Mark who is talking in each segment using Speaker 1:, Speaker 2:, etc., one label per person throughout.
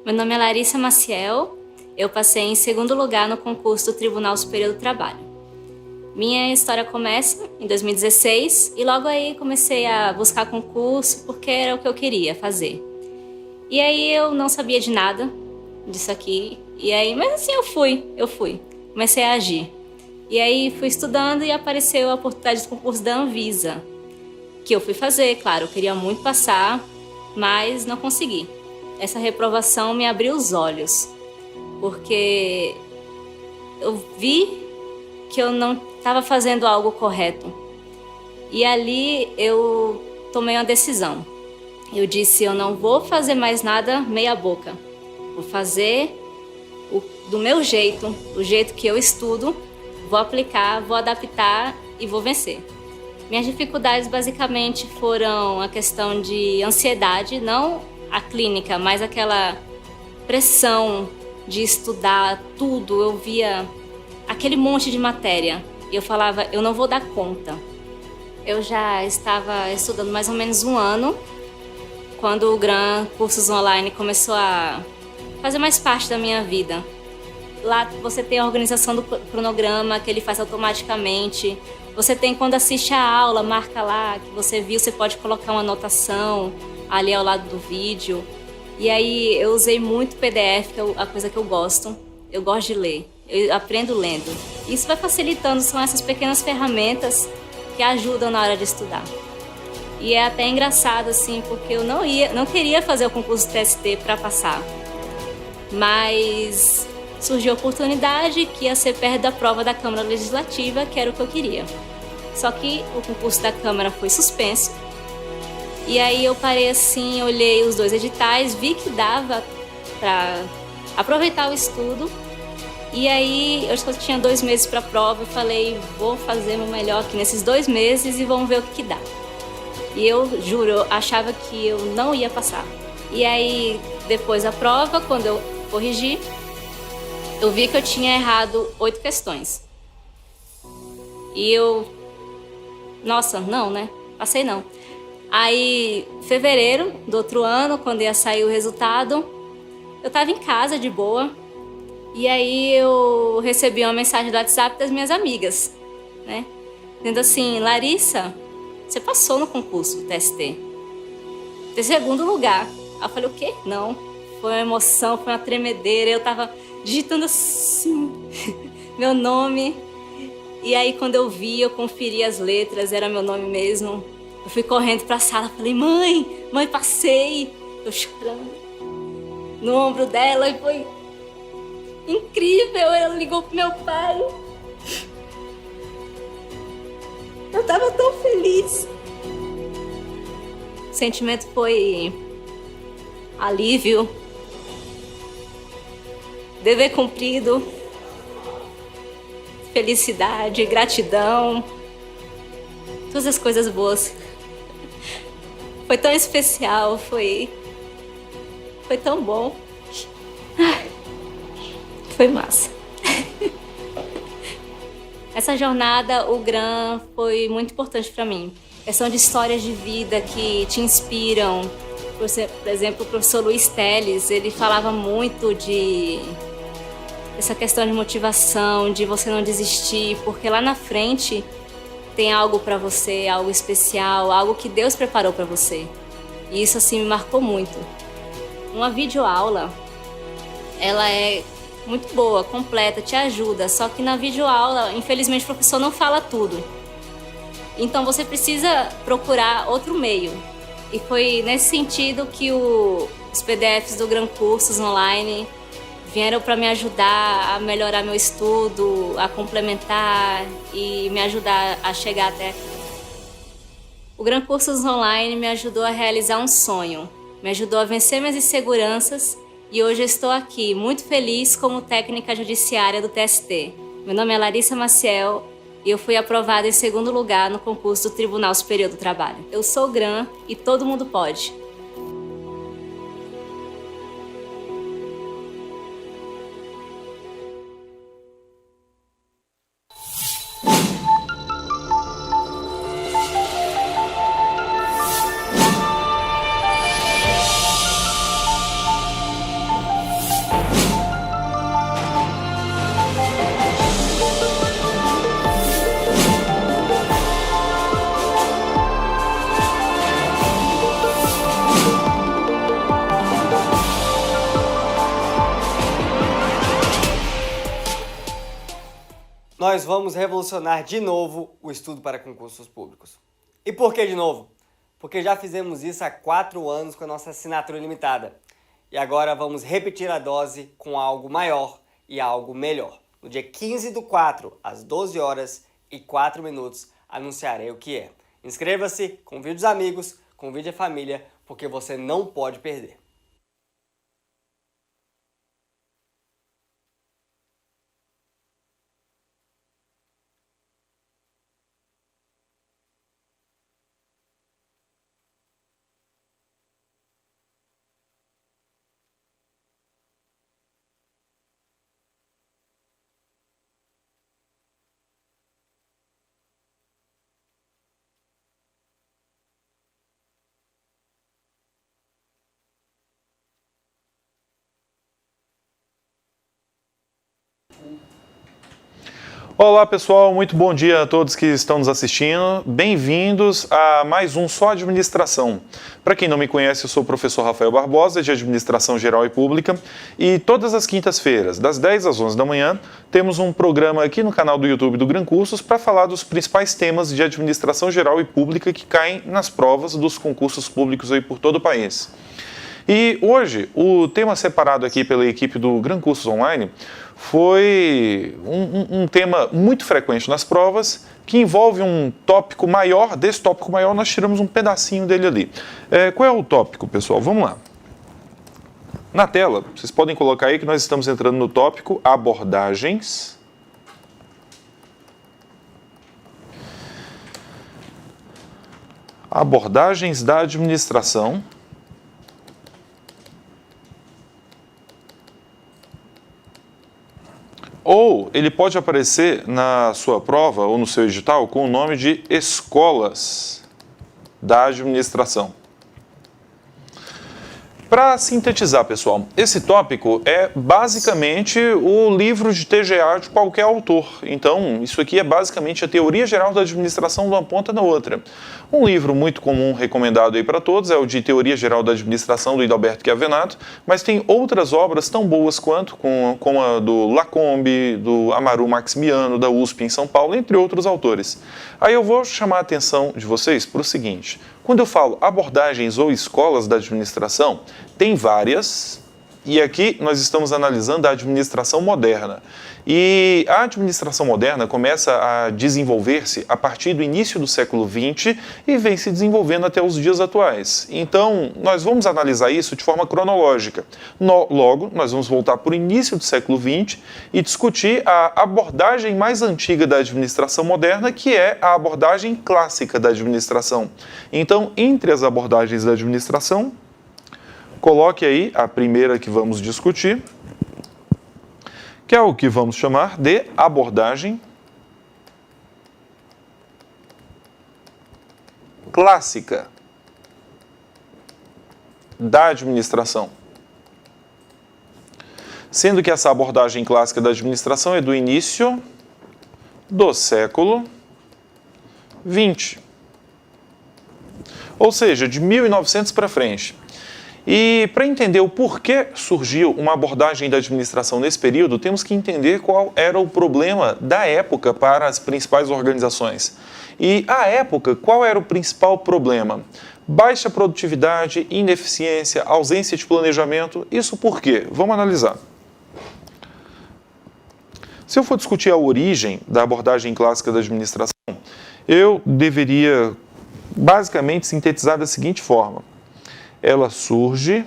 Speaker 1: Meu nome é Larissa Maciel, eu passei em segundo lugar no concurso do Tribunal Superior do Trabalho. Minha história começa em 2016 e logo aí comecei a buscar concurso porque era o que eu queria fazer. E aí eu não sabia de nada disso aqui, mas assim eu fui. Comecei a agir. E aí fui estudando e apareceu a oportunidade de concurso da Anvisa, que eu fui fazer, claro, eu queria muito passar, mas não consegui. Essa reprovação me abriu os olhos, porque eu vi que eu não estava fazendo algo correto. E ali eu tomei uma decisão. Eu disse, eu não vou fazer mais nada meia boca. Vou fazer do meu jeito, do jeito que eu estudo, vou aplicar, vou adaptar e vou vencer. Minhas dificuldades basicamente foram a questão de ansiedade, não a clínica, mas aquela pressão de estudar tudo. Eu via aquele monte de matéria e eu falava, eu não vou dar conta. Eu já estava estudando mais ou menos um ano, quando o GRAN Cursos Online começou a fazer mais parte da minha vida. Lá você tem a organização do cronograma, que ele faz automaticamente. Você tem quando assiste a aula, marca lá que você viu, você pode colocar uma anotação ali ao lado do vídeo. E aí eu usei muito PDF, que é a coisa que eu gosto. Eu gosto de ler, eu aprendo lendo. Isso vai facilitando, são essas pequenas ferramentas que ajudam na hora de estudar. E é até engraçado assim, porque eu não queria fazer o concurso TST para passar. Mas surgiu a oportunidade que ia ser perto da prova da Câmara Legislativa, que era o que eu queria. Só que o concurso da Câmara foi suspenso. E aí eu parei assim, olhei os dois editais, vi que dava para aproveitar o estudo. E aí eu só tinha 2 meses para a prova, eu falei, vou fazer o melhor aqui nesses 2 meses e vamos ver o que dá. E eu juro, eu achava que eu não ia passar. E aí depois da prova, quando eu corrigi, eu vi que eu tinha errado 8 questões. E eu... Nossa, não, né? Passei não. Aí, fevereiro do outro ano, quando ia sair o resultado, eu tava em casa de boa. E aí eu recebi uma mensagem do WhatsApp das minhas amigas, né? Dizendo assim, Larissa, você passou no concurso TST. Em segundo lugar. Aí eu falei, o quê? Não. Foi uma emoção, foi uma tremedeira. Eu tava digitando assim, meu nome. E aí quando eu vi, eu conferi as letras, era meu nome mesmo. Eu fui correndo pra sala, falei, mãe, passei. Eu chorando no ombro dela e foi incrível. Ela ligou pro meu pai. Eu tava tão feliz. O sentimento foi alívio, dever cumprido, felicidade, gratidão, todas as coisas boas. Foi tão especial, foi tão bom. Foi massa. Essa jornada, o GRAN, foi muito importante para mim. São de histórias de vida que te inspiram. Por exemplo, o professor Luiz Teles, ele falava muito de essa questão de motivação, de você não desistir, porque lá na frente tem algo para você, algo especial, algo que Deus preparou para você. E isso assim me marcou muito. Uma videoaula, ela é muito boa, completa, te ajuda, só que na videoaula, infelizmente, o professor não fala tudo. Então você precisa procurar outro meio. E foi nesse sentido que os PDFs do GRAN Cursos Online vieram para me ajudar a melhorar meu estudo, a complementar e me ajudar a chegar até aqui. O GRAN Cursos Online me ajudou a realizar um sonho, me ajudou a vencer minhas inseguranças e hoje eu estou aqui, muito feliz como técnica judiciária do TST. Meu nome é Larissa Maciel e eu fui aprovada em segundo lugar no concurso do Tribunal Superior do Trabalho. Eu sou GRAN e todo mundo pode.
Speaker 2: nós vamos revolucionar de novo o estudo para concursos públicos. E por que de novo? Porque já fizemos isso há 4 anos com a nossa assinatura limitada. E agora vamos repetir a dose com algo maior e algo melhor. No dia 15/4, às 12h04, anunciarei o que é. Inscreva-se, convide os amigos, convide a família, porque você não pode perder.
Speaker 3: Olá pessoal, muito bom dia a todos que estão nos assistindo. Bem-vindos a mais um Só Administração. Para quem não me conhece, eu sou o professor Rafael Barbosa, de Administração Geral e Pública, e todas as quintas-feiras, das 10 às 11 da manhã, temos um programa aqui no canal do YouTube do Gran Cursos para falar dos principais temas de Administração Geral e Pública que caem nas provas dos concursos públicos aí por todo o país. E hoje, o tema separado aqui pela equipe do Gran Cursos Online foi um tema muito frequente nas provas, que envolve um tópico maior. Desse tópico maior, nós tiramos um pedacinho dele ali. Qual é o tópico, pessoal? Vamos lá. Na tela, vocês podem colocar aí que nós estamos entrando no tópico abordagens. Abordagens da administração. Ou ele pode aparecer na sua prova ou no seu edital com o nome de escolas da administração. Para sintetizar, pessoal, esse tópico é basicamente o livro de TGA de qualquer autor. Então, isso aqui é basicamente a teoria geral da administração de uma ponta na outra. Um livro muito comum, recomendado aí para todos, é o de Teoria Geral da Administração, do Hidalberto Chiavenato, mas tem outras obras tão boas quanto, como a do Lacombe, do Amaru Maximiano, da USP em São Paulo, entre outros autores. Aí eu vou chamar a atenção de vocês para o seguinte: quando eu falo abordagens ou escolas da administração, tem várias, e aqui nós estamos analisando a administração moderna. E a administração moderna começa a desenvolver-se a partir do início do século XX e vem se desenvolvendo até os dias atuais. Então, nós vamos analisar isso de forma cronológica. Logo, nós vamos voltar para o início do século XX e discutir a abordagem mais antiga da administração moderna, que é a abordagem clássica da administração. Então, entre as abordagens da administração, coloque aí a primeira que vamos discutir, que é o que vamos chamar de abordagem clássica da administração. Sendo que essa abordagem clássica da administração é do início do século XX. Ou seja, de 1900 para frente. E para entender o porquê surgiu uma abordagem da administração nesse período, temos que entender qual era o problema da época para as principais organizações. E à época, qual era o principal problema? Baixa produtividade, ineficiência, ausência de planejamento. Isso por quê? Vamos analisar. Se eu for discutir a origem da abordagem clássica da administração, eu deveria basicamente sintetizar da seguinte forma: ela surge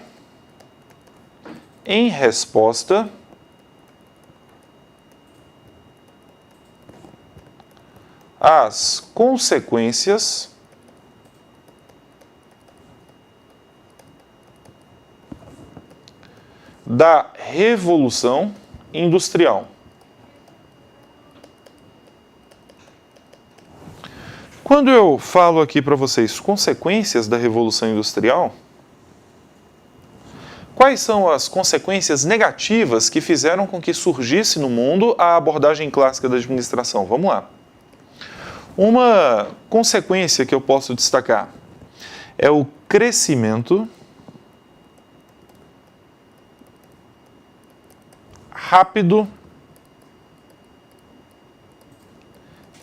Speaker 3: em resposta às consequências da Revolução Industrial. Quando eu falo aqui para vocês consequências da Revolução Industrial, quais são as consequências negativas que fizeram com que surgisse no mundo a abordagem clássica da administração? Vamos lá. Uma consequência que eu posso destacar é o crescimento rápido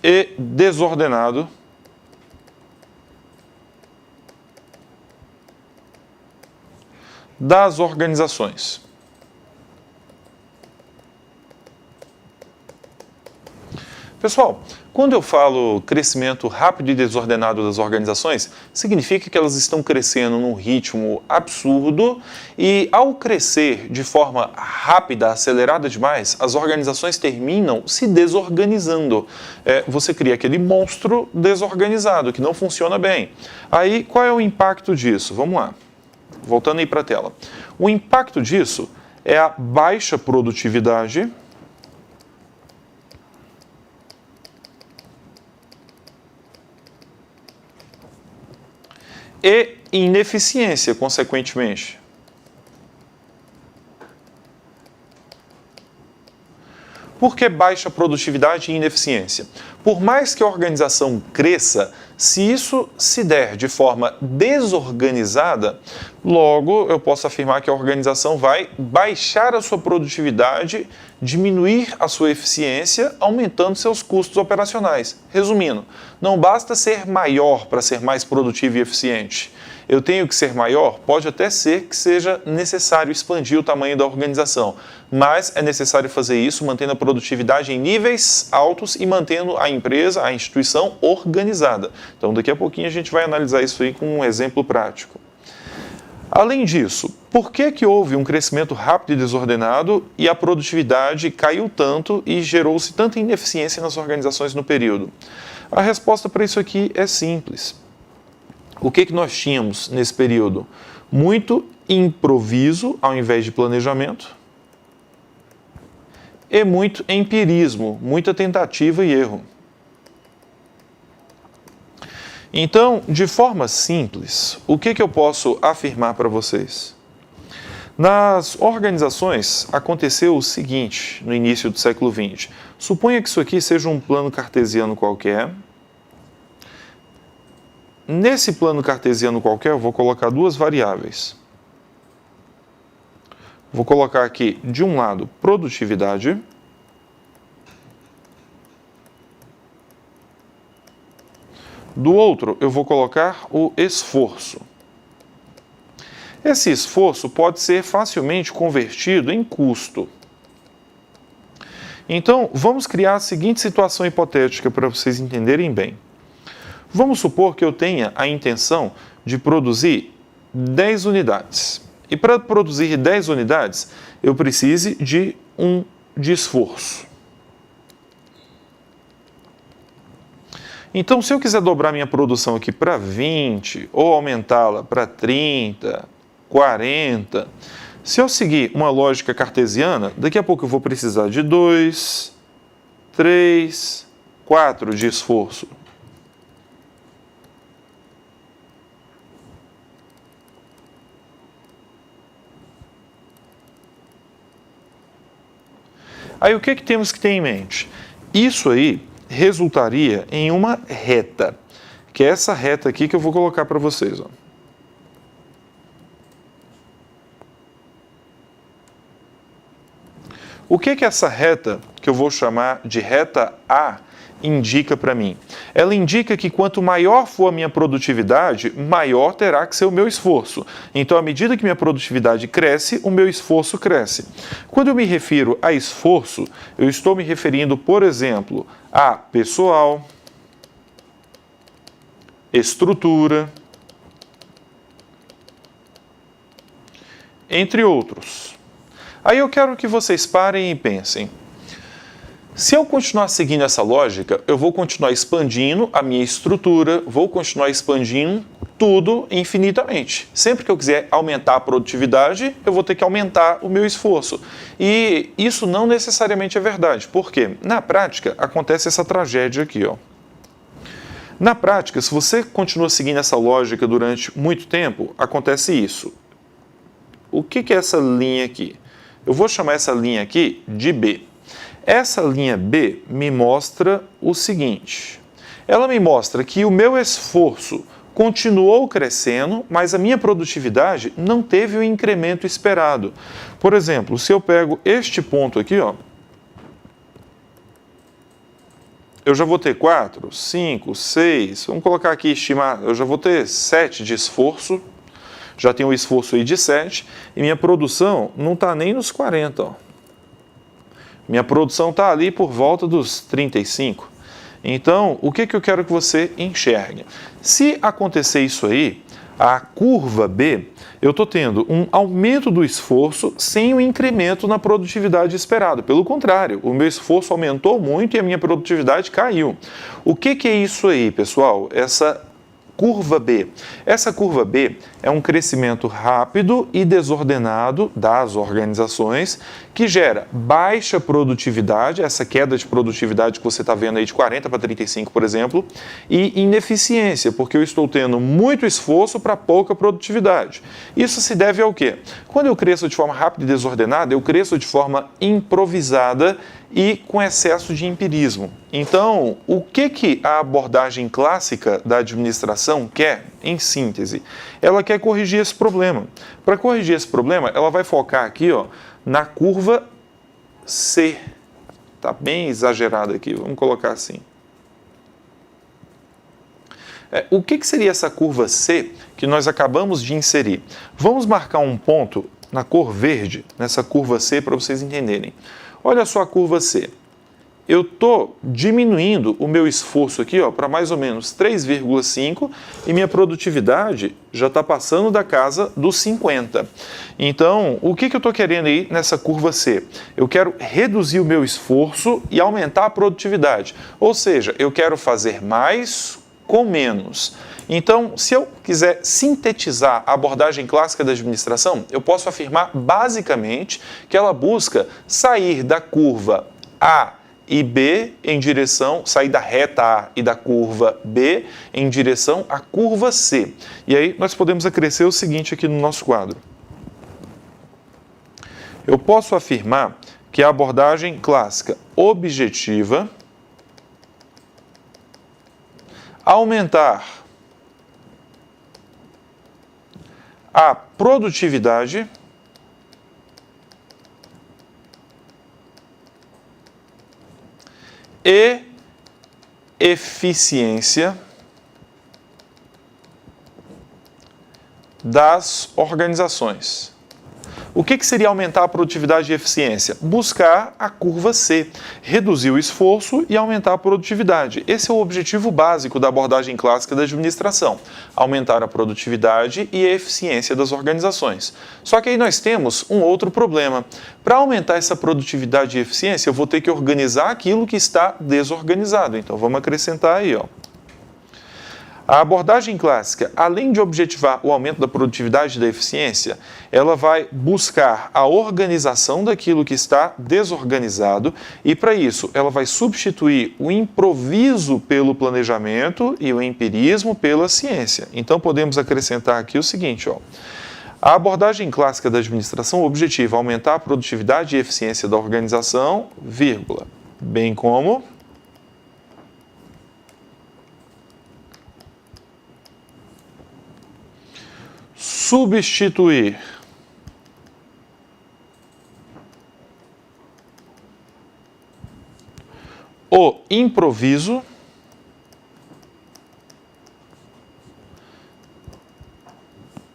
Speaker 3: e desordenado das organizações. Pessoal, quando eu falo crescimento rápido e desordenado das organizações, significa que elas estão crescendo num ritmo absurdo e, ao crescer de forma rápida, acelerada demais, as organizações terminam se desorganizando. Você cria aquele monstro desorganizado, que não funciona bem. Aí, qual é o impacto disso? Vamos lá. Voltando aí para a tela. O impacto disso é a baixa produtividade e ineficiência, consequentemente. Por que baixa produtividade e ineficiência? Por mais que a organização cresça, se isso se der de forma desorganizada, logo eu posso afirmar que a organização vai baixar a sua produtividade, diminuir a sua eficiência, aumentando seus custos operacionais. Resumindo, não basta ser maior para ser mais produtivo e eficiente. Eu tenho que ser maior? Pode até ser que seja necessário expandir o tamanho da organização, mas é necessário fazer isso mantendo a produtividade em níveis altos e mantendo a empresa, a instituição organizada. Então, daqui a pouquinho a gente vai analisar isso aí com um exemplo prático. Além disso, por que houve um crescimento rápido e desordenado e a produtividade caiu tanto e gerou-se tanta ineficiência nas organizações no período? A resposta para isso aqui é simples. O que nós tínhamos nesse período? Muito improviso ao invés de planejamento e muito empirismo, muita tentativa e erro. Então, de forma simples, o que eu posso afirmar para vocês? Nas organizações aconteceu o seguinte no início do século XX. Suponha que isso aqui seja um plano cartesiano qualquer. Nesse plano cartesiano qualquer, eu vou colocar duas variáveis. Vou colocar aqui, de um lado, produtividade. Do outro, eu vou colocar o esforço. Esse esforço pode ser facilmente convertido em custo. Então, vamos criar a seguinte situação hipotética para vocês entenderem bem. Vamos supor que eu tenha a intenção de produzir 10 unidades. E para produzir 10 unidades, eu precise de esforço. Então, se eu quiser dobrar minha produção aqui para 20, ou aumentá-la para 30, 40, se eu seguir uma lógica cartesiana, daqui a pouco eu vou precisar de 2, 3, 4 de esforço. Aí o que temos que ter em mente? Isso aí resultaria em uma reta, que é essa reta aqui que eu vou colocar para vocês. Ó. O que essa reta, que eu vou chamar de reta A, indica para mim? Ela indica que quanto maior for a minha produtividade, maior terá que ser o meu esforço. Então, à medida que minha produtividade cresce, o meu esforço cresce. Quando eu me refiro a esforço, eu estou me referindo, por exemplo, a pessoal, estrutura, entre outros. Aí eu quero que vocês parem e pensem. Se eu continuar seguindo essa lógica, eu vou continuar expandindo a minha estrutura, vou continuar expandindo tudo infinitamente. Sempre que eu quiser aumentar a produtividade, eu vou ter que aumentar o meu esforço. E isso não necessariamente é verdade. Por quê? Na prática, acontece essa tragédia aqui, ó. Na prática, se você continua seguindo essa lógica durante muito tempo, acontece isso. O que é essa linha aqui? Eu vou chamar essa linha aqui de B. Essa linha B me mostra o seguinte. Ela me mostra que o meu esforço continuou crescendo, mas a minha produtividade não teve o incremento esperado. Por exemplo, se eu pego este ponto aqui, ó, eu já vou ter 4, 5, 6, vamos colocar aqui estimar, eu já vou ter 7 de esforço, já tenho o esforço aí de 7, e minha produção não está nem nos 40, ó. Minha produção está ali por volta dos 35. Então, o que eu quero que você enxergue? Se acontecer isso aí, a curva B, eu estou tendo um aumento do esforço sem o incremento na produtividade esperado. Pelo contrário, o meu esforço aumentou muito e a minha produtividade caiu. O que é isso aí, pessoal? Essa curva B. Essa curva B é um crescimento rápido e desordenado das organizações que gera baixa produtividade, essa queda de produtividade que você está vendo aí de 40 para 35, por exemplo, e ineficiência, porque eu estou tendo muito esforço para pouca produtividade. Isso se deve ao quê? Quando eu cresço de forma rápida e desordenada, eu cresço de forma improvisada e com excesso de empirismo. Então, o que a abordagem clássica da administração quer, em síntese? Ela quer corrigir esse problema. Para corrigir esse problema, ela vai focar aqui, ó, na curva C. Está bem exagerado aqui, vamos colocar assim. O que seria essa curva C que nós acabamos de inserir? Vamos marcar um ponto na cor verde, nessa curva C, para vocês entenderem. Olha só a curva C. Eu estou diminuindo o meu esforço aqui para mais ou menos 3,5 e minha produtividade já está passando da casa dos 50. Então, o que eu estou querendo aí nessa curva C? Eu quero reduzir o meu esforço e aumentar a produtividade. Ou seja, eu quero fazer mais com menos. Então, se eu quiser sintetizar a abordagem clássica da administração, eu posso afirmar basicamente que ela busca sair da curva A e B em direção, sair da reta A e da curva B em direção à curva C. E aí nós podemos acrescer o seguinte aqui no nosso quadro. Eu posso afirmar que a abordagem clássica objetiva aumentar a produtividade e eficiência das organizações. O que seria aumentar a produtividade e eficiência? Buscar a curva C, reduzir o esforço e aumentar a produtividade. Esse é o objetivo básico da abordagem clássica da administração, aumentar a produtividade e a eficiência das organizações. Só que aí nós temos um outro problema. Para aumentar essa produtividade e eficiência, eu vou ter que organizar aquilo que está desorganizado. Então vamos acrescentar aí, ó. A abordagem clássica, além de objetivar o aumento da produtividade e da eficiência, ela vai buscar a organização daquilo que está desorganizado e, para isso, ela vai substituir o improviso pelo planejamento e o empirismo pela ciência. Então, podemos acrescentar aqui o seguinte, ó. A abordagem clássica da administração objetiva aumentar a produtividade e eficiência da organização, vírgula, bem como substituir o improviso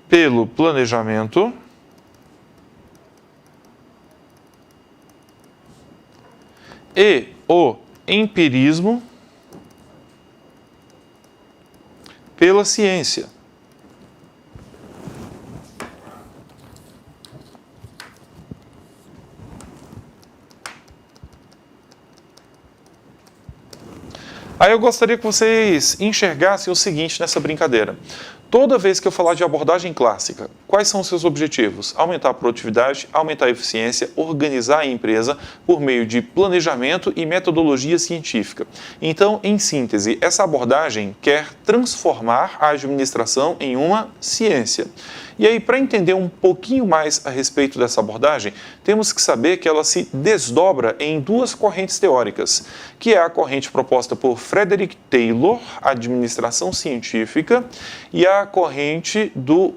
Speaker 3: pelo planejamento e o empirismo pela ciência. Aí eu gostaria que vocês enxergassem o seguinte nessa brincadeira. Toda vez que eu falar de abordagem clássica, quais são os seus objetivos? Aumentar a produtividade, aumentar a eficiência, organizar a empresa por meio de planejamento e metodologia científica. Então, em síntese, essa abordagem quer transformar a administração em uma ciência. E aí, para entender um pouquinho mais a respeito dessa abordagem, temos que saber que ela se desdobra em duas correntes teóricas, que é a corrente proposta por Frederick Taylor, Administração Científica, e a corrente do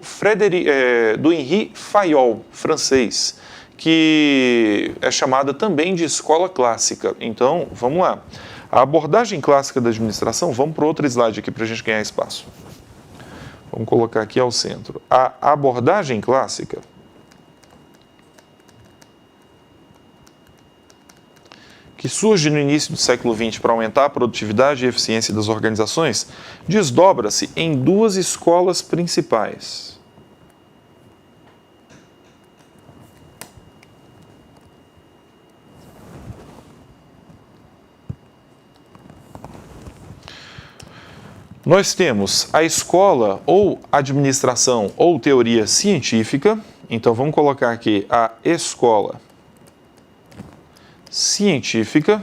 Speaker 3: Henri Fayol, francês, que é chamada também de escola clássica. Então, vamos lá. A abordagem clássica da administração, vamos para outro slide aqui para a gente ganhar espaço. Vamos colocar aqui ao centro. A abordagem clássica que surge no início do século XX para aumentar a produtividade e eficiência das organizações, desdobra-se em duas escolas principais. Nós temos a escola ou administração ou teoria científica. Então vamos colocar aqui a escola científica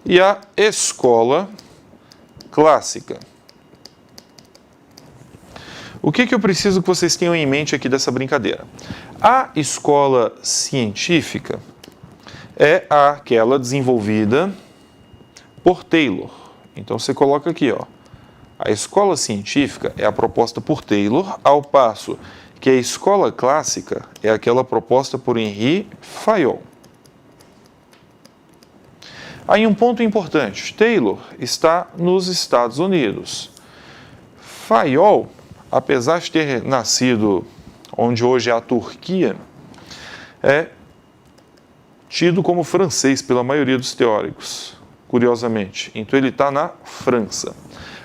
Speaker 3: e a escola clássica. O que eu preciso que vocês tenham em mente aqui dessa brincadeira? A escola científica é aquela desenvolvida por Taylor. Então você coloca aqui, ó, a escola científica é a proposta por Taylor, ao passo que a escola clássica é aquela proposta por Henri Fayol. Aí um ponto importante, Taylor está nos Estados Unidos. Fayol, apesar de ter nascido onde hoje é a Turquia, é tido como francês pela maioria dos teóricos, curiosamente. Então ele está na França.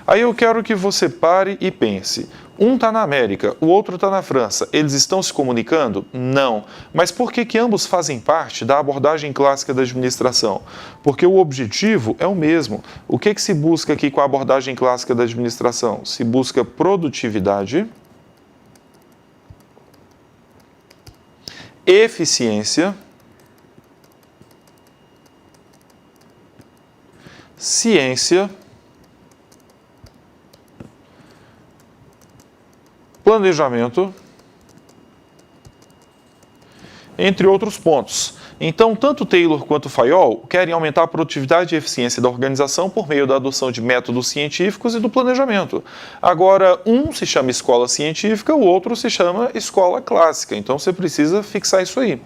Speaker 3: Aí eu quero que você pare e pense. Um está na América, o outro está na França. Eles estão se comunicando? Não. Mas por que ambos fazem parte da abordagem clássica da administração? Porque o objetivo é o mesmo. O que se busca aqui com a abordagem clássica da administração? Se busca produtividade, eficiência, ciência, planejamento, entre outros pontos. Então, tanto Taylor quanto Fayol querem aumentar a produtividade e eficiência da organização por meio da adoção de métodos científicos e do planejamento. Agora, um se chama escola científica, o outro se chama escola clássica. Então, você precisa fixar isso aí.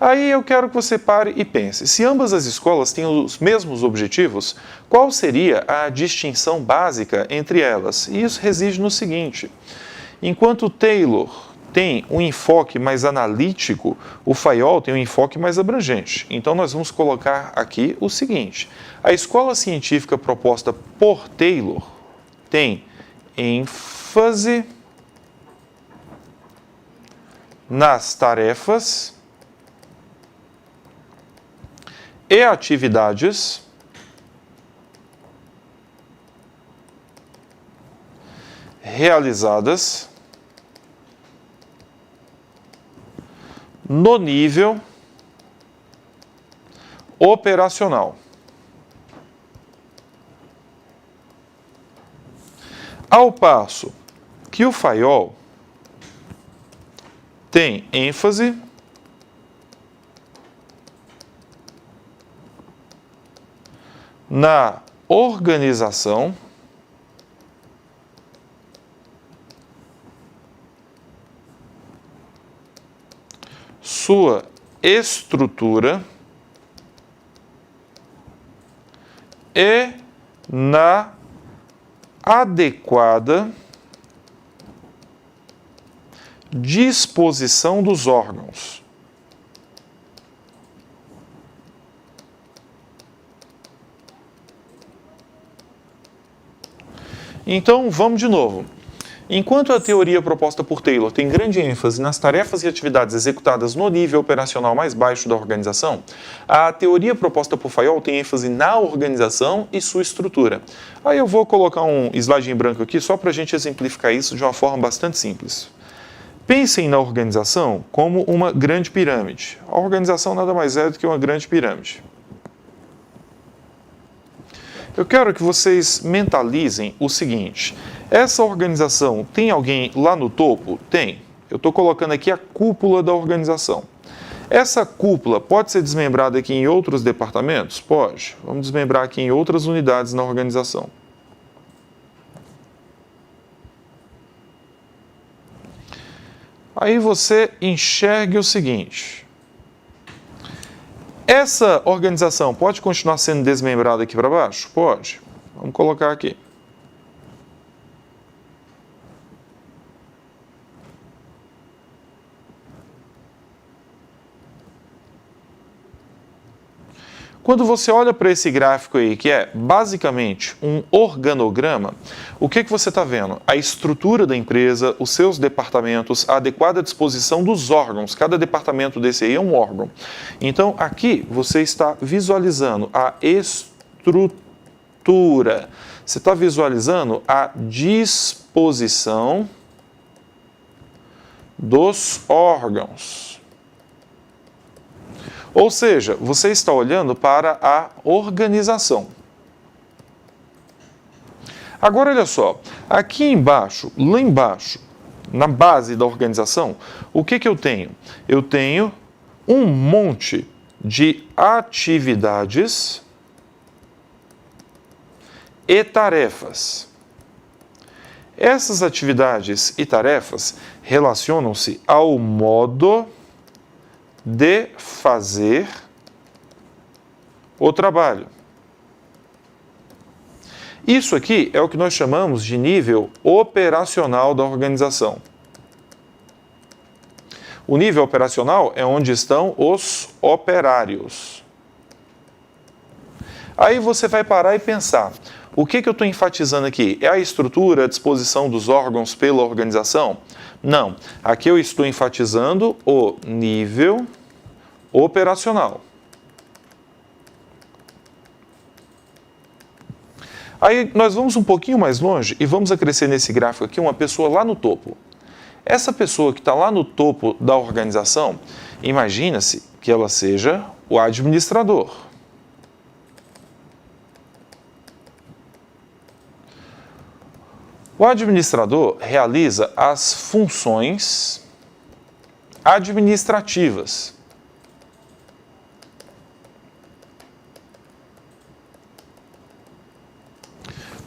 Speaker 3: Aí eu quero que você pare e pense. Se ambas as escolas têm os mesmos objetivos, qual seria a distinção básica entre elas? E isso reside no seguinte: enquanto Taylor tem um enfoque mais analítico, o Fayol tem um enfoque mais abrangente. Então, nós vamos colocar aqui o seguinte: a escola científica proposta por Taylor tem ênfase nas tarefas e atividades realizadas no nível operacional. Ao passo que o Fayol tem ênfase na organização sua estrutura e na adequada disposição dos órgãos. Então, vamos de novo. Enquanto a teoria proposta por Taylor tem grande ênfase nas tarefas e atividades executadas no nível operacional mais baixo da organização, a teoria proposta por Fayol tem ênfase na organização e sua estrutura. Aí eu vou colocar um slide em branco aqui só para a gente exemplificar isso de uma forma bastante simples. Pensem na organização como uma grande pirâmide. A organização nada mais é do que uma grande pirâmide. Eu quero que vocês mentalizem o seguinte: essa organização tem alguém lá no topo? Tem. Eu estou colocando aqui a cúpula da organização. Essa cúpula pode ser desmembrada aqui em outros departamentos? Pode. Vamos desmembrar aqui em outras unidades na organização. Aí você enxergue o seguinte: Essa organização pode continuar sendo desmembrada aqui para baixo? Pode. Vamos colocar aqui. Quando você olha para esse gráfico aí, que é basicamente um organograma, o que você está vendo? A estrutura da empresa, os seus departamentos, a adequada disposição dos órgãos. Cada departamento desse aí é um órgão. Então, aqui você está visualizando a estrutura. Você está visualizando a disposição dos órgãos. Ou seja, você está olhando para a organização. Agora, olha só, aqui embaixo, lá embaixo, na base da organização, o que eu tenho? Eu tenho um monte de atividades e tarefas. Essas atividades e tarefas relacionam-se ao modo de fazer o trabalho. Isso aqui é o que nós chamamos de nível operacional da organização. O nível operacional é onde estão os operários. Aí você vai parar e pensar, o que eu estou enfatizando aqui? É a estrutura, a disposição dos órgãos pela organização? Não. Aqui eu estou enfatizando o nível operacional. Aí nós vamos um pouquinho mais longe e vamos acrescer nesse gráfico aqui uma pessoa lá no topo. Essa pessoa que está lá no topo da organização, imagina-se que ela seja o administrador. O administrador realiza as funções administrativas.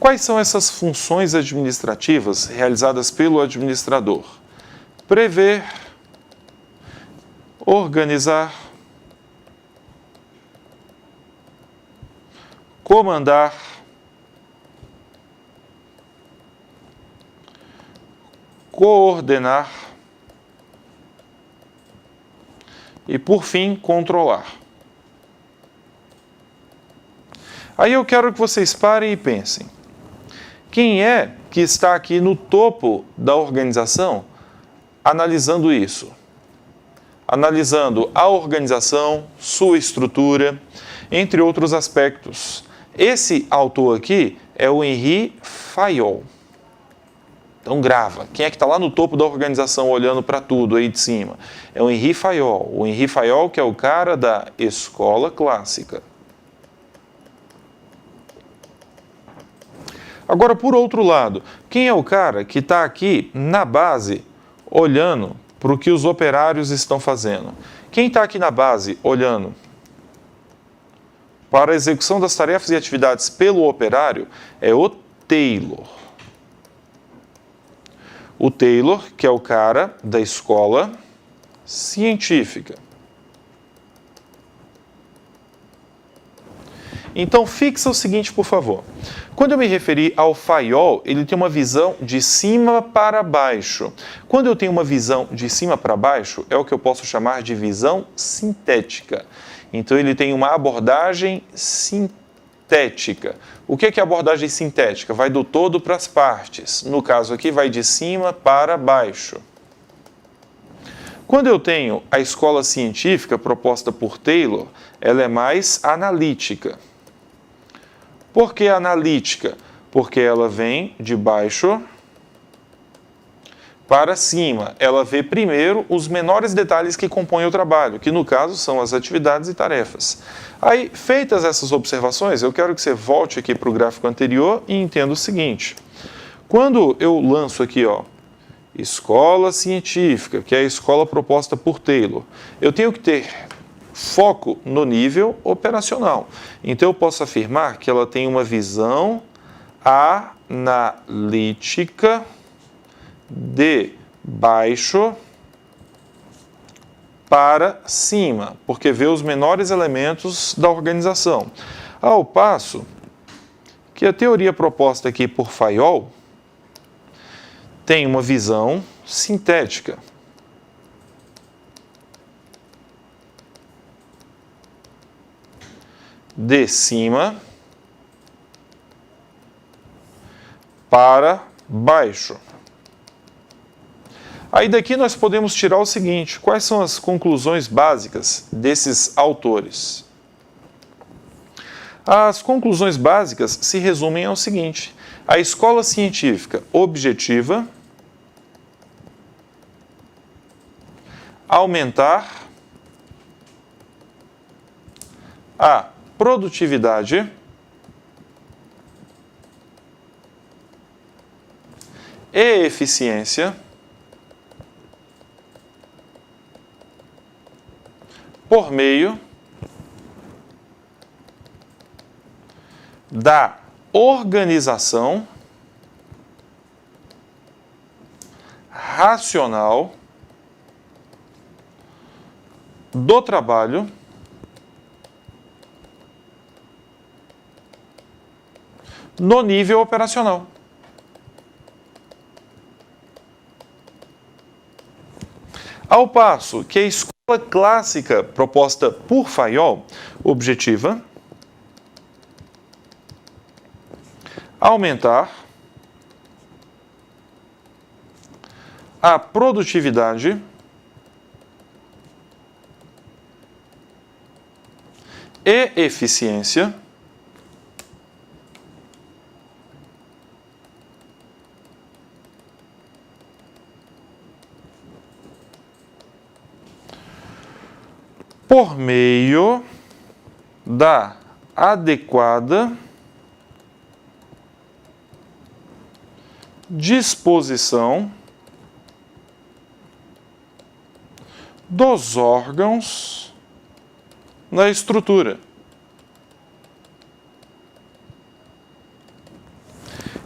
Speaker 3: Quais são essas funções administrativas realizadas pelo administrador? Prever, organizar, comandar, coordenar e, por fim, controlar. Aí eu quero que vocês parem e pensem. Quem é que está aqui no topo da organização analisando isso? Analisando a organização, sua estrutura, entre outros aspectos. Esse autor aqui é o Henri Fayol. Então grava. Quem é que está lá no topo da organização olhando para tudo aí de cima? É o Henri Fayol. O Henri Fayol que é o cara da escola clássica. Agora, por outro lado, quem é o cara que está aqui na base olhando para o que os operários estão fazendo? Quem está aqui na base olhando para a execução das tarefas e atividades pelo operário é o Taylor. O Taylor, que é o cara da escola científica. Então, fixa o seguinte, por favor. Quando eu me referi ao Fayol, ele tem uma visão de cima para baixo. Quando eu tenho uma visão de cima para baixo, é o que eu posso chamar de visão sintética. Então, ele tem uma abordagem sintética. O que é abordagem sintética? Vai do todo para as partes. No caso aqui, vai de cima para baixo. Quando eu tenho a escola científica proposta por Taylor, ela é mais analítica. Por que analítica? Porque ela vem de baixo para cima. Ela vê primeiro os menores detalhes que compõem o trabalho, que no caso são as atividades e tarefas. Aí, feitas essas observações, eu quero que você volte aqui para o gráfico anterior e entenda o seguinte. Quando eu lanço aqui, ó, escola científica, que é a escola proposta por Taylor, eu tenho que ter foco no nível operacional. Então, eu posso afirmar que ela tem uma visão analítica de baixo para cima, porque vê os menores elementos da organização. Ao passo que a teoria proposta aqui por Fayol tem uma visão sintética. De cima para baixo. Aí daqui nós podemos tirar o seguinte: quais são as conclusões básicas desses autores? As conclusões básicas se resumem ao seguinte: a escola científica objetiva aumentar a produtividade e eficiência por meio da organização racional do trabalho no nível operacional. Ao passo que a escola clássica proposta por Fayol, objetiva, aumentar a produtividade e eficiência por meio da adequada disposição dos órgãos na estrutura.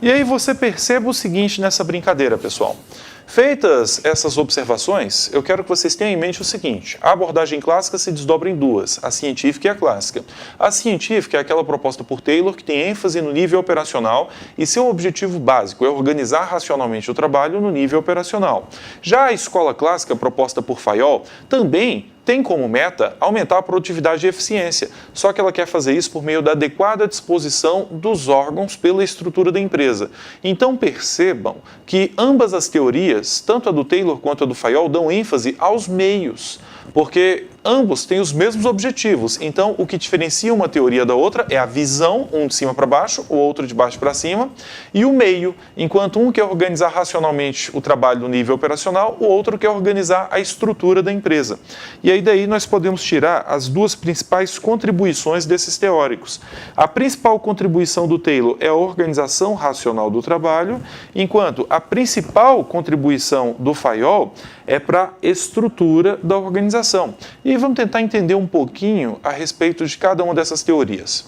Speaker 3: E aí você perceba o seguinte nessa brincadeira, pessoal. Feitas essas observações, eu quero que vocês tenham em mente o seguinte: a abordagem clássica se desdobra em duas, a científica e a clássica. A científica é aquela proposta por Taylor que tem ênfase no nível operacional e seu objetivo básico é organizar racionalmente o trabalho no nível operacional. Já a escola clássica proposta por Fayol também tem como meta aumentar a produtividade e eficiência, só que ela quer fazer isso por meio da adequada disposição dos órgãos pela estrutura da empresa. Então percebam que ambas as teorias, tanto a do Taylor quanto a do Fayol, dão ênfase aos meios, porque ambos têm os mesmos objetivos. Então, o que diferencia uma teoria da outra é a visão, um de cima para baixo, o outro de baixo para cima, e o meio, enquanto um quer organizar racionalmente o trabalho no nível operacional, o outro quer organizar a estrutura da empresa. E aí daí nós podemos tirar as duas principais contribuições desses teóricos. A principal contribuição do Taylor é a organização racional do trabalho, enquanto a principal contribuição do Fayol é para a estrutura da organização. E vamos tentar entender um pouquinho a respeito de cada uma dessas teorias.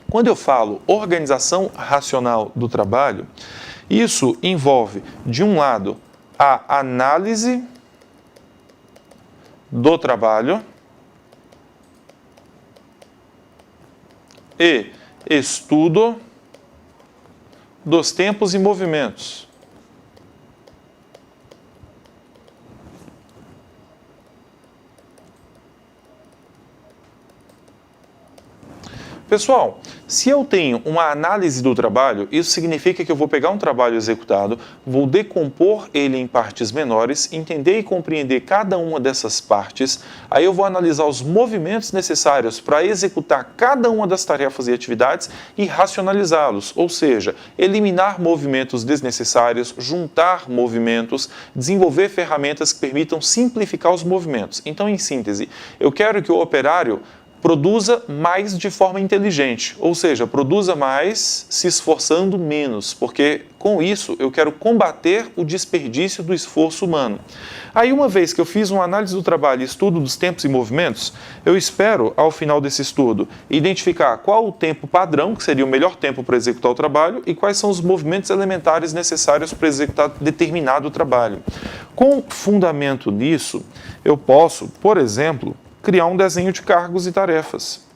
Speaker 3: Quando eu falo organização racional do trabalho, isso envolve, de um lado, a análise do trabalho e estudo dos tempos e movimentos. Pessoal, se eu tenho uma análise do trabalho, isso significa que eu vou pegar um trabalho executado, vou decompor ele em partes menores, entender e compreender cada uma dessas partes, aí eu vou analisar os movimentos necessários para executar cada uma das tarefas e atividades e racionalizá-los, ou seja, eliminar movimentos desnecessários, juntar movimentos, desenvolver ferramentas que permitam simplificar os movimentos. Então, em síntese, eu quero que o operário produza mais de forma inteligente, ou seja, produza mais se esforçando menos, porque com isso eu quero combater o desperdício do esforço humano. Aí, uma vez que eu fiz uma análise do trabalho e estudo dos tempos e movimentos, eu espero, ao final desse estudo, identificar qual o tempo padrão, que seria o melhor tempo para executar o trabalho, e quais são os movimentos elementares necessários para executar determinado trabalho. Com fundamento nisso, eu posso, por exemplo, criar um desenho de cargos e tarefas.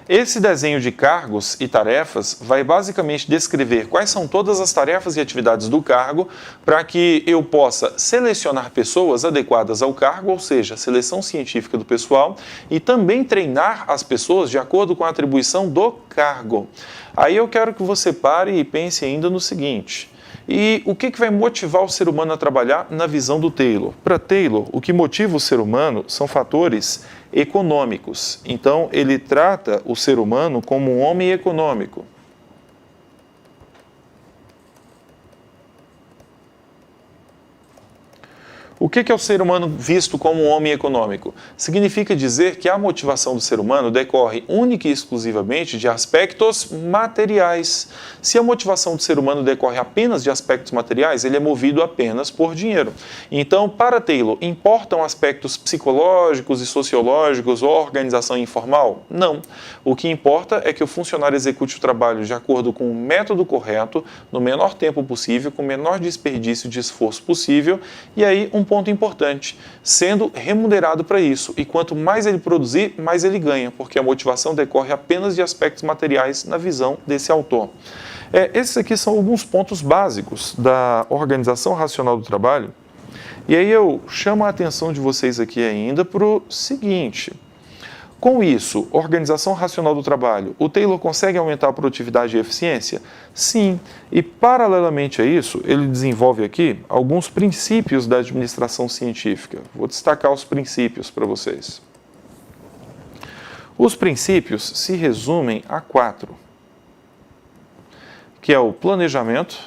Speaker 3: Esse desenho de cargos e tarefas vai basicamente descrever quais são todas as tarefas e atividades do cargo para que eu possa selecionar pessoas adequadas ao cargo, ou seja, seleção científica do pessoal, e também treinar as pessoas de acordo com a atribuição do cargo. Aí eu quero que você pare e pense ainda no seguinte: e o que vai motivar o ser humano a trabalhar na visão do Taylor? Para Taylor, o que motiva o ser humano são fatores econômicos. Então, ele trata o ser humano como um homem econômico. O que é o ser humano visto como um homem econômico? Significa dizer que a motivação do ser humano decorre única e exclusivamente de aspectos materiais. Se a motivação do ser humano decorre apenas de aspectos materiais, ele é movido apenas por dinheiro. Então, para Taylor, importam aspectos psicológicos e sociológicos ou organização informal? Não. O que importa é que o funcionário execute o trabalho de acordo com o método correto, no menor tempo possível, com o menor desperdício de esforço possível, e aí um ponto importante, sendo remunerado para isso. E quanto mais ele produzir, mais ele ganha, porque a motivação decorre apenas de aspectos materiais na visão desse autor. Esses aqui são alguns pontos básicos da organização racional do trabalho. E aí eu chamo a atenção de vocês aqui ainda para o seguinte: com isso, organização racional do trabalho, o Taylor consegue aumentar a produtividade e eficiência? Sim, e paralelamente a isso, ele desenvolve aqui alguns princípios da administração científica. Vou destacar os princípios para vocês. Os princípios se resumem a 4, que é o planejamento,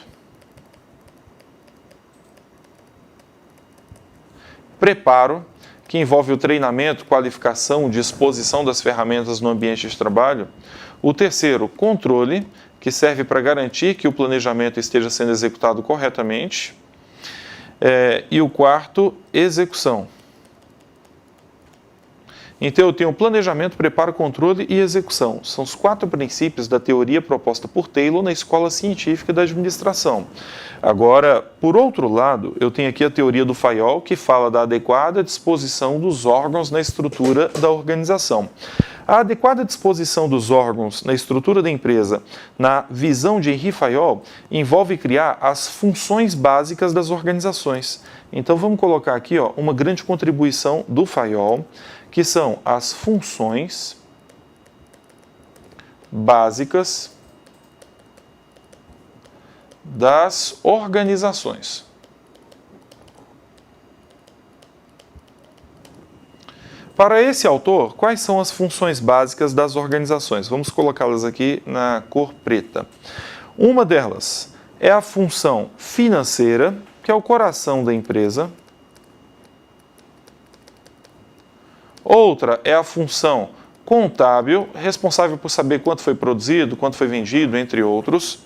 Speaker 3: preparo, que envolve o treinamento, qualificação, disposição das ferramentas no ambiente de trabalho. O terceiro, controle, que serve para garantir que o planejamento esteja sendo executado corretamente. E o quarto, execução. Então, eu tenho planejamento, preparo, controle e execução. São os 4 princípios da teoria proposta por Taylor na Escola Científica da Administração. Agora, por outro lado, eu tenho aqui a teoria do Fayol, que fala da adequada disposição dos órgãos na estrutura da organização. A adequada disposição dos órgãos na estrutura da empresa, na visão de Henri Fayol, envolve criar as funções básicas das organizações. Então, vamos colocar aqui uma grande contribuição do Fayol, que são as funções básicas das organizações. Para esse autor, quais são as funções básicas das organizações? Vamos colocá-las aqui na cor preta. Uma delas é a função financeira, que é o coração da empresa. Outra é a função contábil, responsável por saber quanto foi produzido, quanto foi vendido, entre outros.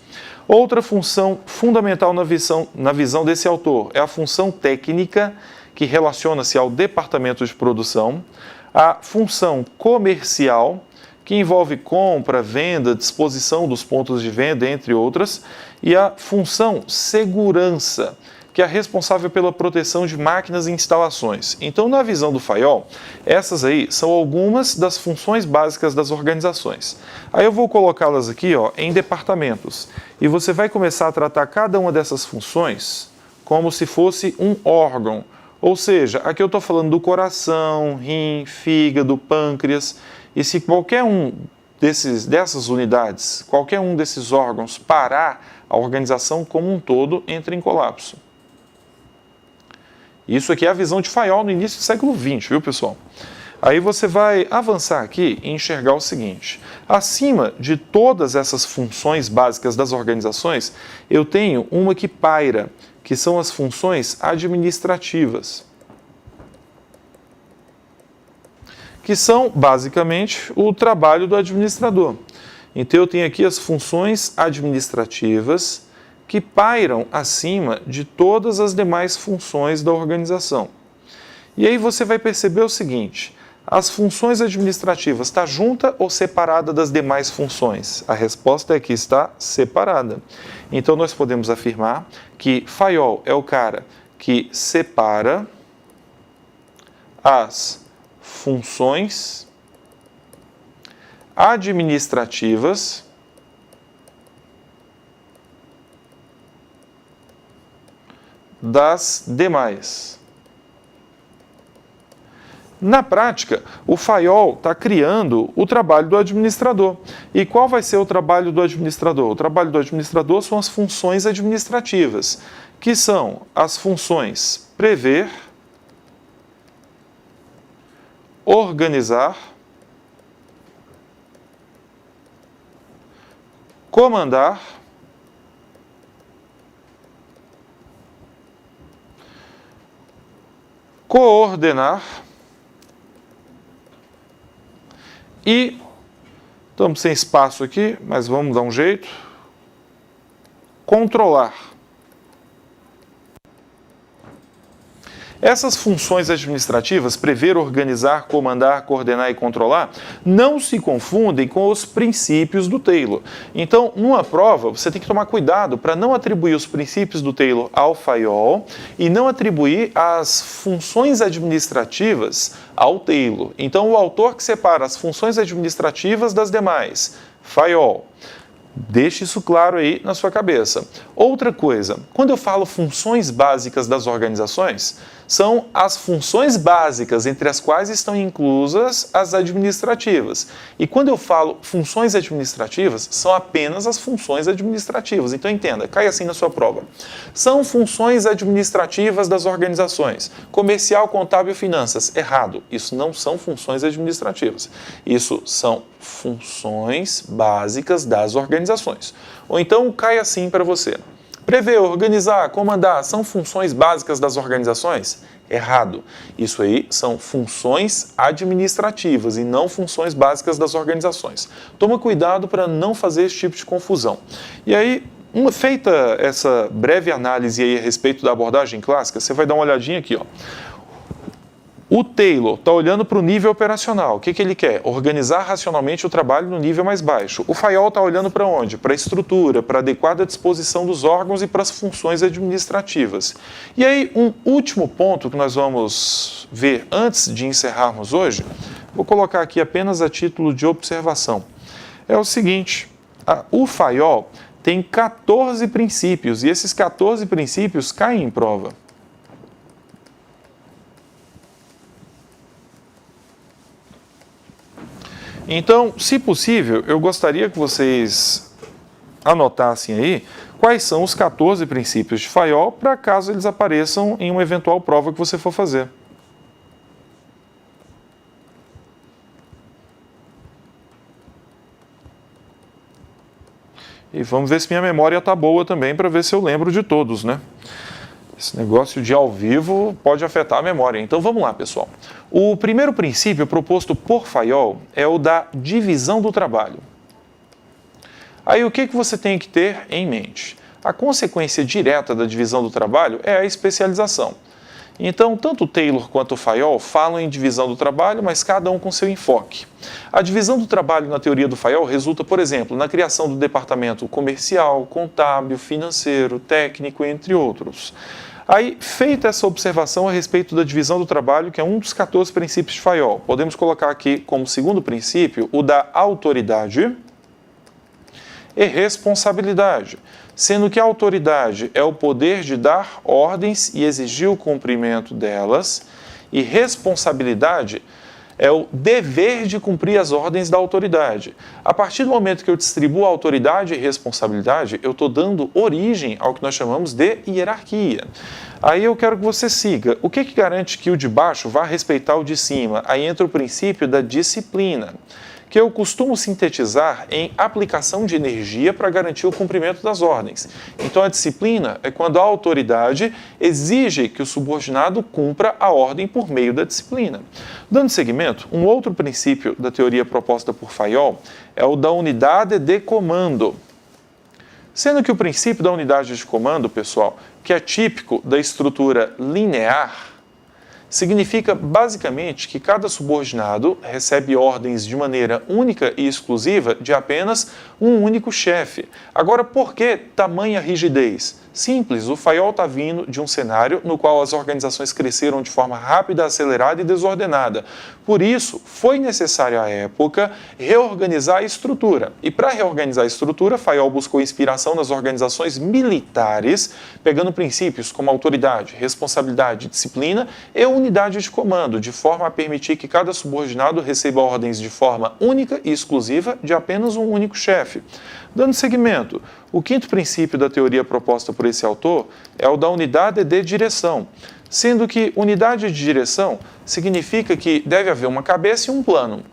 Speaker 3: Outra função fundamental na visão desse autor é a função técnica, que relaciona-se ao departamento de produção. A função comercial, que envolve compra, venda, disposição dos pontos de venda, entre outras. E a função segurança, que é responsável pela proteção de máquinas e instalações. Então, na visão do Fayol, essas aí são algumas das funções básicas das organizações. Aí eu vou colocá-las aqui em departamentos. E você vai começar a tratar cada uma dessas funções como se fosse um órgão. Ou seja, aqui eu estou falando do coração, rim, fígado, pâncreas. E se qualquer um dessas unidades, qualquer um desses órgãos parar, a organização como um todo entra em colapso. Isso aqui é a visão de Fayol no início do século XX, viu, pessoal? Aí você vai avançar aqui e enxergar o seguinte: acima de todas essas funções básicas das organizações, eu tenho uma que paira, que são as funções administrativas, que são basicamente o trabalho do administrador. Então eu tenho aqui as funções administrativas que pairam acima de todas as demais funções da organização. E aí você vai perceber o seguinte: as funções administrativas está junta ou separada das demais funções? A resposta é que está separada. Então nós podemos afirmar que Fayol é o cara que separa as funções administrativas das demais. Na prática, o Fayol está criando o trabalho do administrador. E qual vai ser o trabalho do administrador? O trabalho do administrador são as funções administrativas, que são as funções prever, organizar, comandar, coordenar e, estamos sem espaço aqui, mas vamos dar um jeito, controlar. Essas funções administrativas, prever, organizar, comandar, coordenar e controlar, não se confundem com os princípios do Taylor. Então, numa prova, você tem que tomar cuidado para não atribuir os princípios do Taylor ao Fayol e não atribuir as funções administrativas ao Taylor. Então, o autor que separa as funções administrativas das demais, Fayol. Deixe isso claro aí na sua cabeça. Outra coisa, quando eu falo funções básicas das organizações, são as funções básicas entre as quais estão inclusas as administrativas. E quando eu falo funções administrativas, são apenas as funções administrativas. Então entenda, cai assim na sua prova. São funções administrativas das organizações. Comercial, contábil, finanças. Errado. Isso não são funções administrativas. Isso são funções básicas das organizações. Ou então cai assim para você. Prever, organizar, comandar são funções básicas das organizações? Errado. Isso aí são funções administrativas e não funções básicas das organizações. Toma cuidado para não fazer esse tipo de confusão. E aí, feita essa breve análise aí a respeito da abordagem clássica, você vai dar uma olhadinha aqui, ó. O Taylor está olhando para o nível operacional. O que ele quer? Organizar racionalmente o trabalho no nível mais baixo. O Fayol está olhando para onde? Para a estrutura, para a adequada disposição dos órgãos e para as funções administrativas. E aí, um último ponto que nós vamos ver antes de encerrarmos hoje, vou colocar aqui apenas a título de observação. É o seguinte, o Fayol tem 14 princípios e esses 14 princípios caem em prova. Então, se possível, eu gostaria que vocês anotassem aí quais são os 14 princípios de Fayol para caso eles apareçam em uma eventual prova que você for fazer. E vamos ver se minha memória está boa também para ver se eu lembro de todos, né? Esse negócio de ao vivo pode afetar a memória. Então vamos lá, pessoal. O primeiro princípio proposto por Fayol é o da divisão do trabalho. Aí o que você tem que ter em mente? A consequência direta da divisão do trabalho é a especialização. Então, tanto Taylor quanto Fayol falam em divisão do trabalho, mas cada um com seu enfoque. A divisão do trabalho na teoria do Fayol resulta, por exemplo, na criação do departamento comercial, contábil, financeiro, técnico, entre outros. Aí, feita essa observação a respeito da divisão do trabalho, que é um dos 14 princípios de Fayol, podemos colocar aqui como segundo princípio o da autoridade e responsabilidade, sendo que a autoridade é o poder de dar ordens e exigir o cumprimento delas, e responsabilidade é o dever de cumprir as ordens da autoridade. A partir do momento que eu distribuo autoridade e responsabilidade, eu estou dando origem ao que nós chamamos de hierarquia. Aí eu quero que você siga. O que garante que o de baixo vá respeitar o de cima? Aí entra o princípio da disciplina, que eu costumo sintetizar em aplicação de energia para garantir o cumprimento das ordens. Então, a disciplina é quando a autoridade exige que o subordinado cumpra a ordem por meio da disciplina. Dando seguimento, um outro princípio da teoria proposta por Fayol é o da unidade de comando. Sendo que o princípio da unidade de comando, pessoal, que é típico da estrutura linear, significa basicamente que cada subordinado recebe ordens de maneira única e exclusiva de apenas um único chefe. Agora, por que tamanha rigidez? Simples, o Fayol está vindo de um cenário no qual as organizações cresceram de forma rápida, acelerada e desordenada. Por isso, foi necessário à época reorganizar a estrutura. E para reorganizar a estrutura, Fayol buscou inspiração nas organizações militares, pegando princípios como autoridade, responsabilidade, disciplina e unidade de comando, de forma a permitir que cada subordinado receba ordens de forma única e exclusiva de apenas um único chefe. Dando seguimento, o quinto princípio da teoria proposta por esse autor é o da unidade de direção, sendo que unidade de direção significa que deve haver uma cabeça e um plano.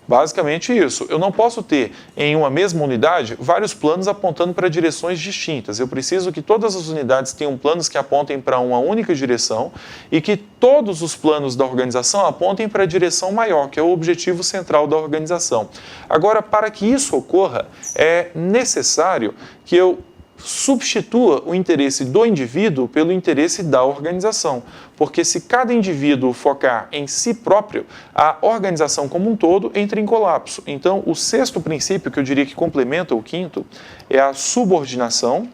Speaker 3: Basicamente isso. Eu não posso ter em uma mesma unidade vários planos apontando para direções distintas. Eu preciso que todas as unidades tenham planos que apontem para uma única direção e que todos os planos da organização apontem para a direção maior, que é o objetivo central da organização. Agora, para que isso ocorra, é necessário que eu substitua o interesse do indivíduo pelo interesse da organização, porque se cada indivíduo focar em si próprio, a organização como um todo entra em colapso. Então, o sexto princípio, que eu diria que complementa o quinto, é a subordinação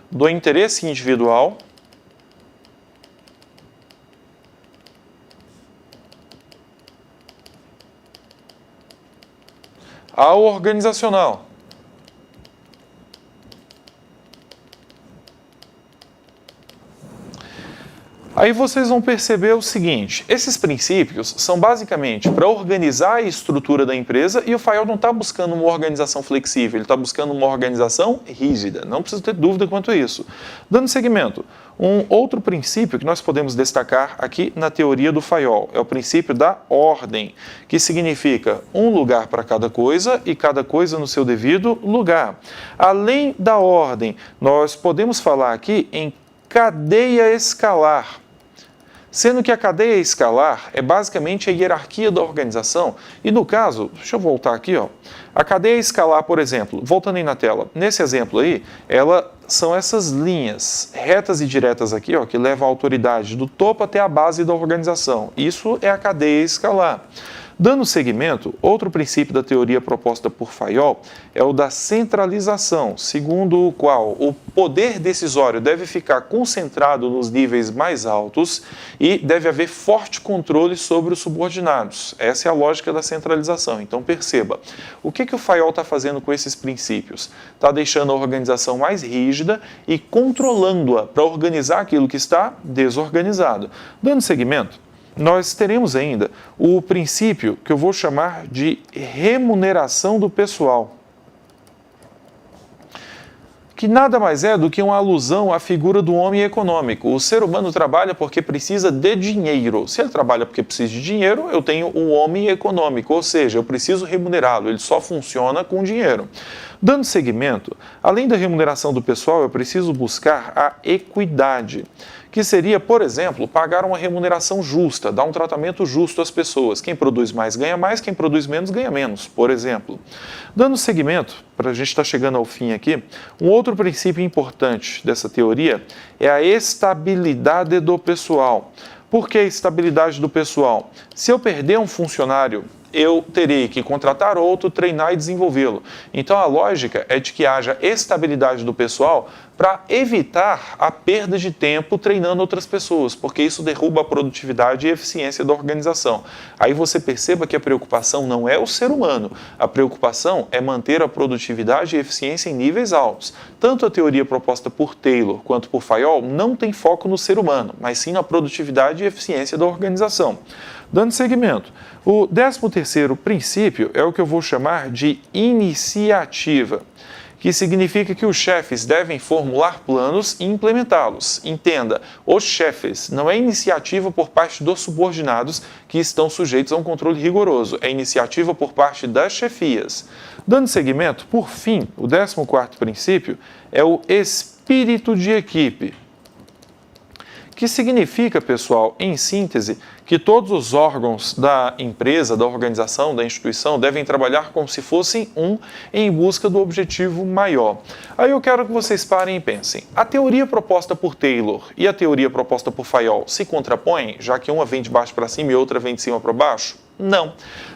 Speaker 3: do interesse individual ao organizacional. Aí vocês vão perceber o seguinte, esses princípios são basicamente para organizar a estrutura da empresa e o Fayol não está buscando uma organização flexível, ele está buscando uma organização rígida, não precisa ter dúvida quanto a isso. Dando seguimento, um outro princípio que nós podemos destacar aqui na teoria do Fayol é o princípio da ordem, que significa um lugar para cada coisa e cada coisa no seu devido lugar. Além da ordem, nós podemos falar aqui em cadeia escalar, sendo que a cadeia escalar é basicamente a hierarquia da organização. E no caso, deixa eu voltar aqui, ó, a cadeia escalar, por exemplo, voltando aí na tela, nesse exemplo aí, são essas linhas retas e diretas aqui, ó, que levam a autoridade do topo até a base da organização. Isso é a cadeia escalar. Dando seguimento, outro princípio da teoria proposta por Fayol é o da centralização, segundo o qual o poder decisório deve ficar concentrado nos níveis mais altos e deve haver forte controle sobre os subordinados. Essa é a lógica da centralização. Então perceba, o que o Fayol está fazendo com esses princípios? Está deixando a organização mais rígida e controlando-a para organizar aquilo que está desorganizado. Dando seguimento, nós teremos ainda o princípio que eu vou chamar de remuneração do pessoal, que nada mais é do que uma alusão à figura do homem econômico. O ser humano trabalha porque precisa de dinheiro. Se ele trabalha porque precisa de dinheiro, eu tenho um homem econômico, ou seja, eu preciso remunerá-lo, ele só funciona com dinheiro. Dando seguimento, além da remuneração do pessoal, eu preciso buscar a equidade, que seria, por exemplo, pagar uma remuneração justa, dar um tratamento justo às pessoas. Quem produz mais, quem produz menos, ganha menos, por exemplo. Dando seguimento, para a gente estar chegando ao fim aqui, um outro princípio importante dessa teoria é a estabilidade do pessoal. Por que a estabilidade do pessoal? Se eu perder um funcionário, eu terei que contratar outro, treinar e desenvolvê-lo. Então a lógica é de que haja estabilidade do pessoal para evitar a perda de tempo treinando outras pessoas, porque isso derruba a produtividade e eficiência da organização. Aí você perceba que a preocupação não é o ser humano, a preocupação é manter a produtividade e eficiência em níveis altos. Tanto a teoria proposta por Taylor quanto por Fayol não tem foco no ser humano, mas sim na produtividade e eficiência da organização. Dando seguimento, o 13º princípio é o que eu vou chamar de iniciativa, que significa que os chefes devem formular planos e implementá-los. Entenda, os chefes, não é iniciativa por parte dos subordinados que estão sujeitos a um controle rigoroso, é iniciativa por parte das chefias. Dando seguimento, por fim, o 14º princípio é o espírito de equipe, que significa, pessoal, em síntese, que todos os órgãos da empresa, da organização, da instituição devem trabalhar como se fossem um em busca do objetivo maior. Aí eu quero que vocês parem e pensem. A teoria proposta por Taylor e a teoria proposta por Fayol se contrapõem, já que uma vem de baixo para cima e outra vem de cima para baixo? Não.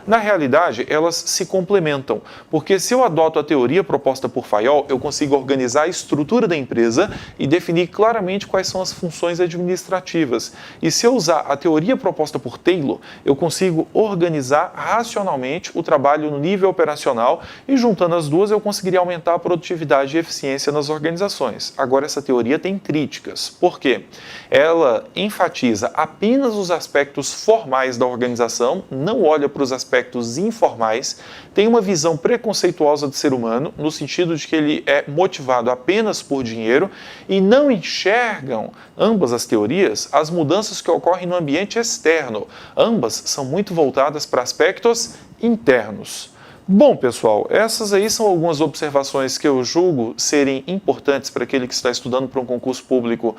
Speaker 3: Na realidade, elas se complementam, porque se eu adoto a teoria proposta por Fayol, eu consigo organizar a estrutura da empresa e definir claramente quais são as funções administrativas. E se eu usar a teoria proposta por Taylor, eu consigo organizar racionalmente o trabalho no nível operacional e, juntando as duas, eu conseguiria aumentar a produtividade e eficiência nas organizações. Agora, essa teoria tem críticas. Por quê? Ela enfatiza apenas os aspectos formais da organização, não olha para os aspectos informais, tem uma visão preconceituosa do ser humano, no sentido de que ele é motivado apenas por dinheiro e não enxergam, ambas as teorias, as mudanças que ocorrem no ambiente externo. Ambas são muito voltadas para aspectos internos. Bom, pessoal, essas aí são algumas observações que eu julgo serem importantes para aquele que está estudando para um concurso público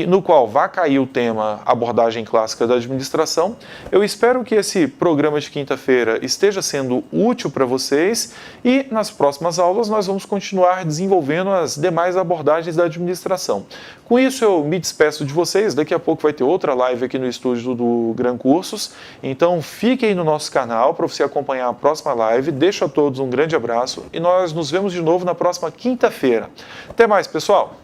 Speaker 3: no qual vai cair o tema abordagem clássica da administração. Eu espero que esse programa de quinta-feira esteja sendo útil para vocês e nas próximas aulas nós vamos continuar desenvolvendo as demais abordagens da administração. Com isso eu me despeço de vocês, daqui a pouco vai ter outra live aqui no estúdio do Gran Cursos, então fiquem aí no nosso canal para você acompanhar a próxima live. Deixo a todos um grande abraço e nós nos vemos de novo na próxima quinta-feira. Até mais, pessoal!